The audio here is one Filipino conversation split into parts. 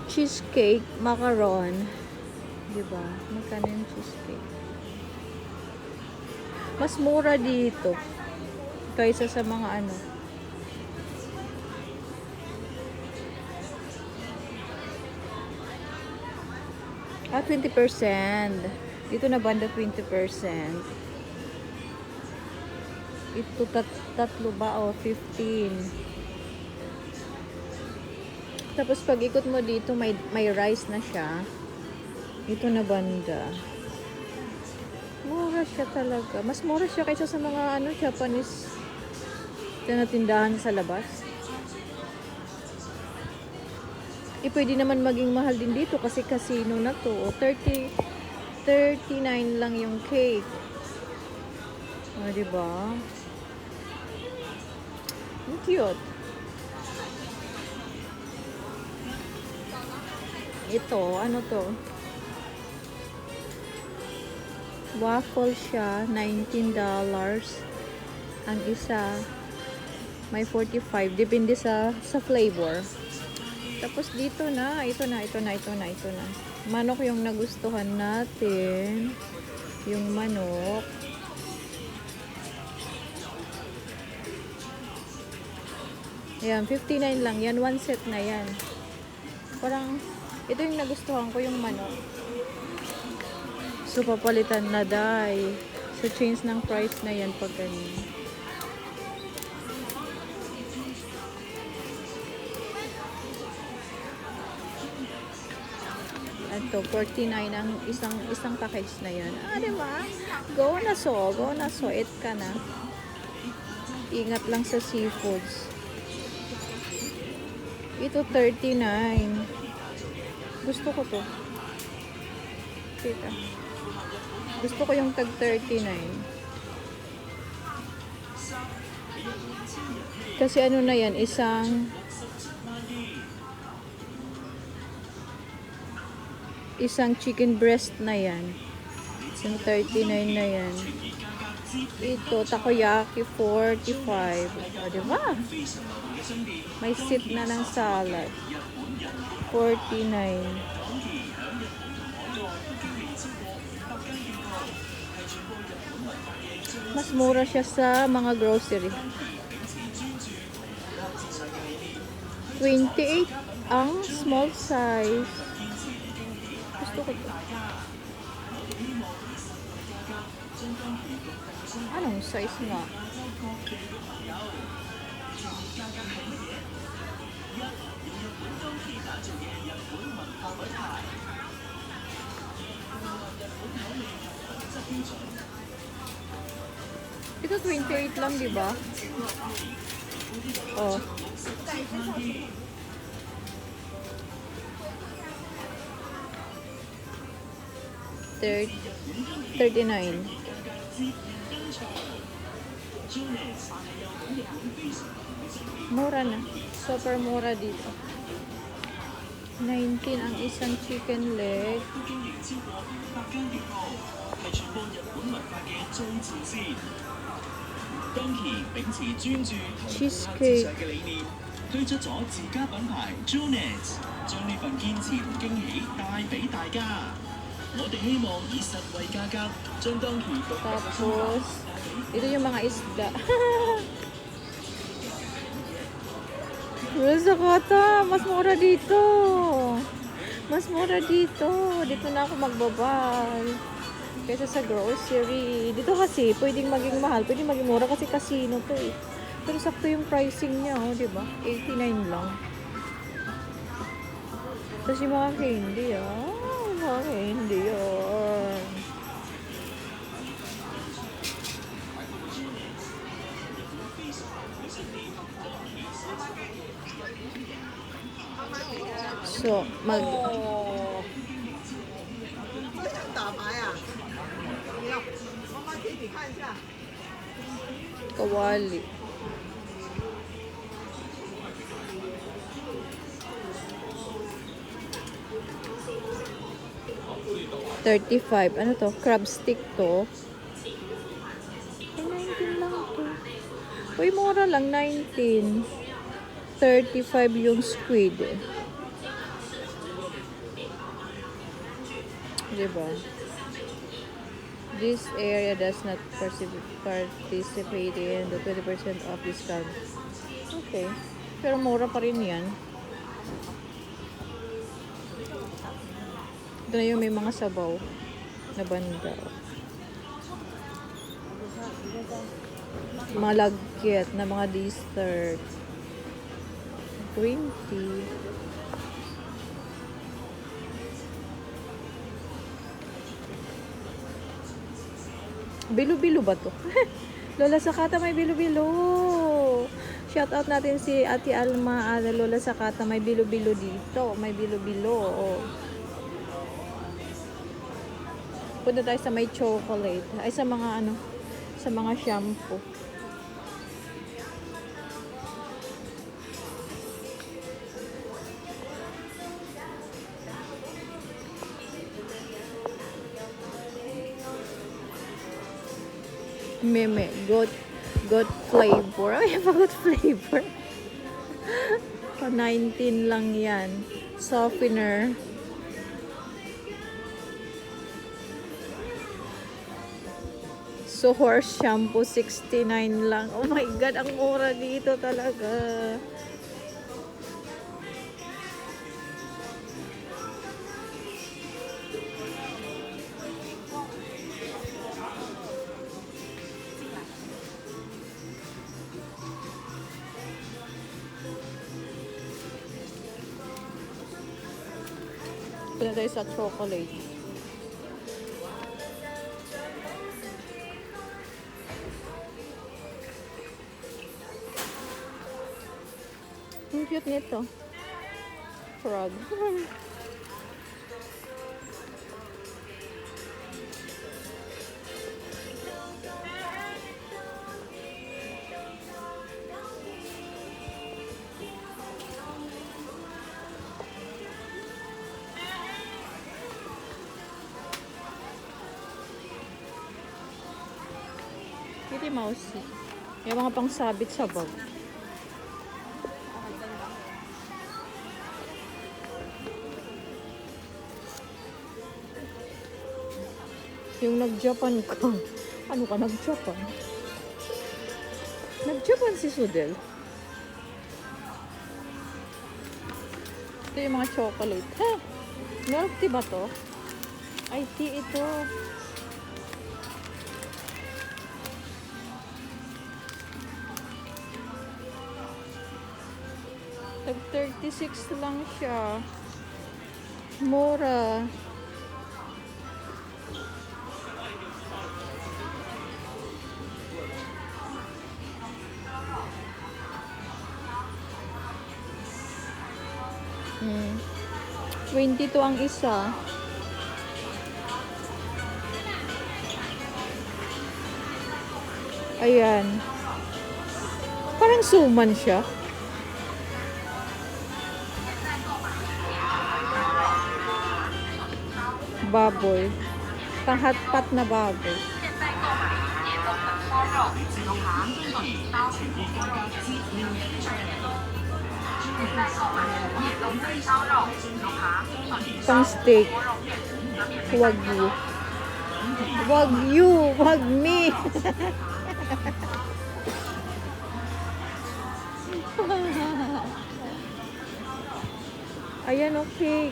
cheesecake, macaron. Diba? Magkano yung cheesecake? Mas mura dito kaysa sa mga ano. Ah, 20%. Dito na banda 20%. Ito tatlo ba o 15. Tapos pag ikot mo dito may rice na siya. Ito na banda. Mura siya talaga. Mas mura siya kaysa sa mga ano Japanese na tindahan sa labas. Pwede naman maging mahal din dito kasi casino na to. 39 lang yung cake. O, diba? Ang cute. Ito, ano to? Waffle siya, $19 ang isa. May 45, depende sa flavor. Tapos dito na, ito na. Manok yung nagustuhan natin. Yung manok. Ayan, 59 lang yan. One set na yan. Parang, ito yung nagustuhan ko, yung manok. So, papalitan na dahil. So, change ng price na yan pag ganyan. Ito, 49 ang isang package na yan. Ah, diba? Go na so. Eat ka na. Ingat lang sa seafoods. Ito, 39. Gusto ko to. Kita. Gusto ko yung tag 39. Kasi ano na yan, isang chicken breast na yan. Yung 39 na yan. Ito, takoyaki, 45. O, diba? May sit na ng salad. 49. Mas mura siya sa mga grocery. 28 ang small size. Gusto ko to. Anong size nga? Ito 28 lang, di ba? Oh. $39. Mura na. Super mura dito. 19 ang isang chicken leg. Cheesecake. 推出咗自家品牌 Junet， 將呢份堅持同驚喜帶俾大家。我哋希望以實惠價格將當期獨特嘅風格 Tapos, ito yung mga isda. Sa kata, mas mura dito. Dito na ako magbabal. Kaysa sa grocery. Dito kasi, pwedeng maging mahal, pwedeng maging mura kasi casino to eh. Pero sakto yung pricing niya, oh, di ba? 89 lang. Tapos yung mga candy, mga candy, yun. So, kawali. $35. Ano to? Crab stick to. 19 lang to. Uy, mura lang. 19. 35 yung squid. Diba? This area does not participate in the 20% off discount. Okay. Pero mura pa rin yan. Ito na yung may mga sabaw na banda. Mga lagkit na mga dessert. Green tea. Bilo-bilo ba to? Lola Sakata may bilo-bilo. Shout out natin si Ate Alma, Lola Sakata may bilo-bilo dito. May bilo-bilo. Oh. Punta tayo sa may chocolate. Ay sa mga ano, sa mga shampoo. Meme, goat flavor. Ay, goat flavor. Pa 19 lang yan. Softener. So, horse shampoo, 69 lang. Oh my God, ang mura dito talaga. Punta tayo sa chocolate. Ang cute nito. Frog. Kitty Mouse. Yung mga pangsabit sa bag. Yung nag-Japan ka. Ano ka nag-Japan? Nag-Japan si Sudel. Ito yung mga chocolate. Ha? Milk tea ba to? Ay, tea ito. Tag 36 lang siya. Mura. Hmm. 22 ang isa. Ayan. Parang suman siya. Baboy. Panghatpat na baboy. Pang steak. Wagyu. Wagyu. Wagmi. Ayan, okay.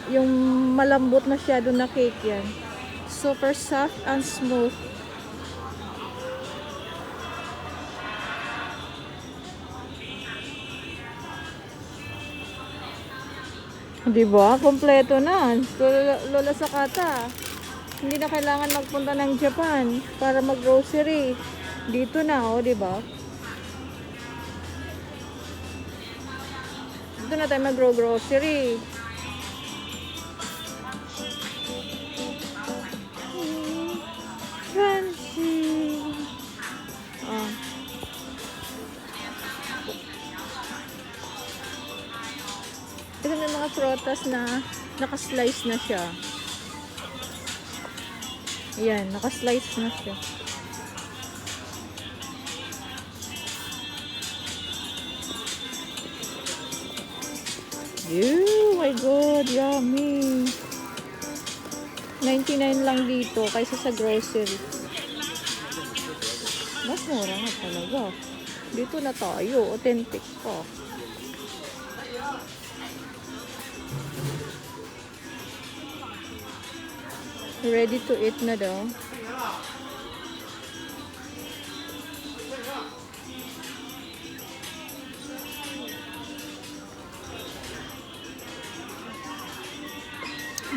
Yung malambot masyado na cake yan. Super soft and smooth. Diba? Kompleto na. Lola Sakata. Hindi na kailangan magpunta ng Japan para mag-grocery. Dito na, oh, diba? Dito na tayo mag-grocery. Fancy. Oh. Ito may mga prutas na naka-slice na siya. Ayan, naka-slice na siya. Ew, my God, yummy. 99 lang dito kaysa sa grocery. Mas mura nga talaga. Dito na tayo, authentic pa. Ready to eat na daw.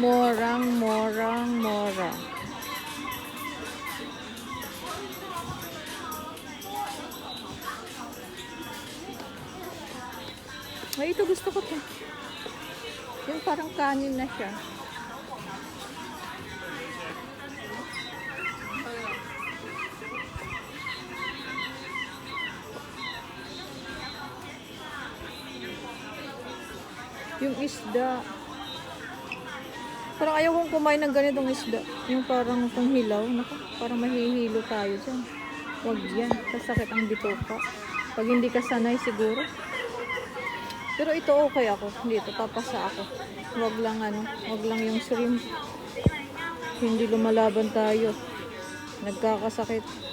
Mora. Ay, ito gusto ko to. Yung parang kanin na siya. Yung isda. Parang ayaw kong kumain ng ganitong isda. Yung parang panghilaw. Naku, parang mahihilo tayo dyan. Huwag yan. Kasakit ang bituka. Pag hindi ka sanay siguro. Pero ito okay ako. Dito, papasa ako. Huwag lang yung shrimp. Hindi lumalaban tayo. Nagkakasakit.